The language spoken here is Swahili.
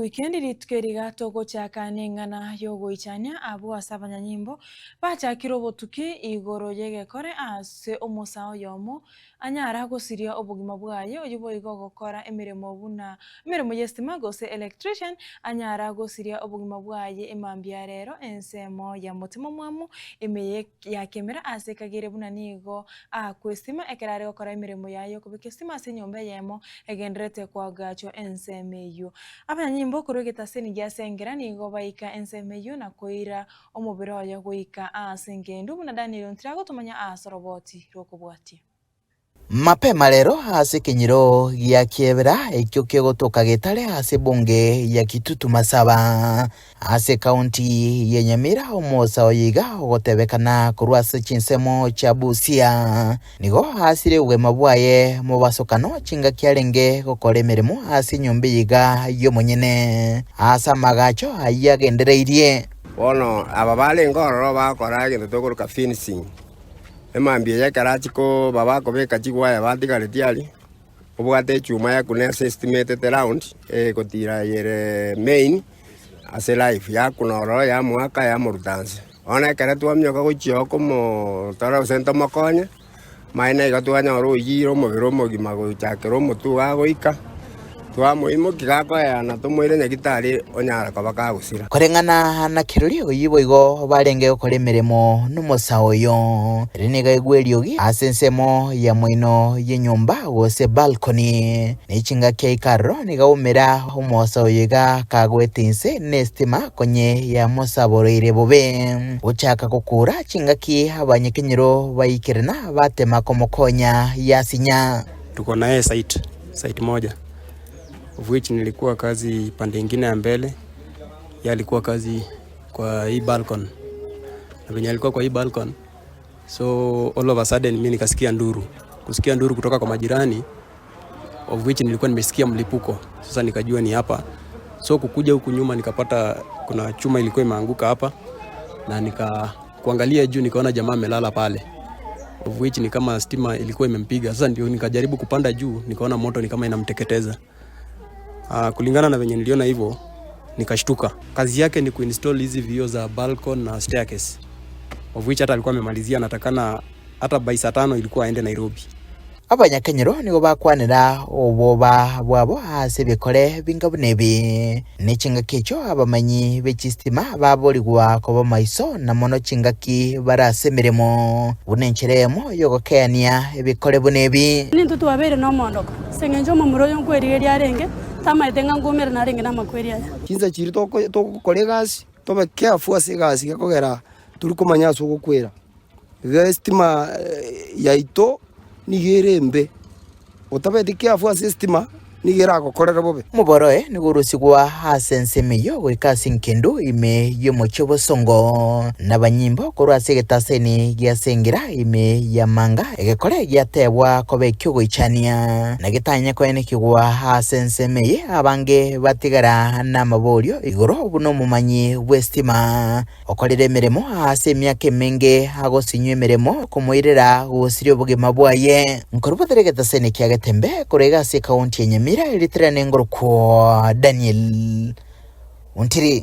weekend ritukeriga togochaka neng'ana yogoichania abo ase abanyanyimbo bachakire obotuki igoro yegekore ase omosao yomo anyara gosiria obogima bwaye oyo boigo ogokora emeremo buna emeremo ya estima gose electrician anyara gosiria obogima bwaye emambia rero ensemo ya motimo mwamu emeye yakemera ase kagere buna nigo kwestima ekerare gokora emeremo yayo kobeka estima ase enyomba yemo egenderete kwagacho enseme eyo abanyanyimbo korogeta seni giasengera nigo baika enseme eyo na koira omobere oyo goika ase ngendo buna Daniel Ntirago tumanya asoroboti rokobwatia mapema rero ase kinyiro gia kiebera ekyo kegotoka getare ase bonge ya Kitutu Masaba ase kaunti ya Nyamira omosa oyiga ogotebekana korwa ase chinsemo cha Busia nigo asire ugema bwaye mu basokano chinga kiarenge gokora emeremo ase nyombe yiga yomonyene asa magacho ayagendereirie bono aba bale ngororo bakora gento tokoruka finishing emambia ya karachiko baba kobeka chigwaya batigare tiari obwate chuma ya kunesa estimated round kotira yere main ase life ya kunoro ya mwaka ya murutanse ona kare twamyoka gochio komo tara sento makonya maina igatwanya ro yiro mobiro mogima gochakero mutu gagoika twamoimo kigako ya na tumwire nyagitari onyara kabaka gusira korengana na kirori oyibo igo barenge gokora emeremo n'omusao yo riniga igweriogi asensemo ya mwino yenyumba gose balcony nichinga keikaro niga umera omusao yiga kagwetinse nestima konye ya musaboroire bobe uchaka kokura chingaki abanyekenyero baikirana batema komokonya yasinya tuko na site moja of which nilikuwa kazi pande nyingine ya mbele, alikuwa kazi kwa hii balcony. Na venye alikuwa kwa hii balcony, so all of a sudden mimi nikasikia nduru. Kusikia nduru kutoka kwa majirani, of which nilikuwa nimesikia mlipuko. Sasa nikajua ni hapa. So kukuja huku nyuma nikapata kuna chuma ilikuwa imeanguka hapa na kuangalia juu nikaona jamaa amelala pale. Of which ni kama stima ilikuwa imempiga. Sasa ndio nikajaribu kupanda juu, nikaona moto ni kama inamteketeza. Kulingana na venye niliona hivyo nikashtuka. Kazi yake ni kuinstall hizi vioo za balcony na staircase, of which hata alikuwa amemalizia, natakana hata by saa 5 ilikuwa aende Nairobi. Abanyakenyero nigo bakwanira oboba bwabo ase bikore bingabunebi nichinga kicho abamanyi bechistima baborigwa koba maiso na mono chingaki barasemeremo bunencheremo yogokeania ebikore bunebi nintu twabere no mondoko sengenjo momuro yonkwerire arenge tamaitenga ngumira narenge namakweri aya kinza chiri tokore gasi tobe careful ase gasi gekogera turi kumanya so gokwera estima yaito nigerembe otabeti kiafu system nigera gokorera bobe muboroe nigurusigwa hasenseme yo gwikasi nkendo ime yomochobo songo nabanyimbo korwa segetaseni giasengera ime yamanga egekore giatebwa kobe kyogoichania nagitanya kwene kigwa hasenseme ye abange batigara na maborio igoro buno mumanyi westima okorere meremo hase myake menge agosinywe meremo komoirera gosirio bugema bwaye nkorubotregetaseni kiagetembe korega se kaunti yenye Mira ilitrane ngoro kwa Daniel Ntiri.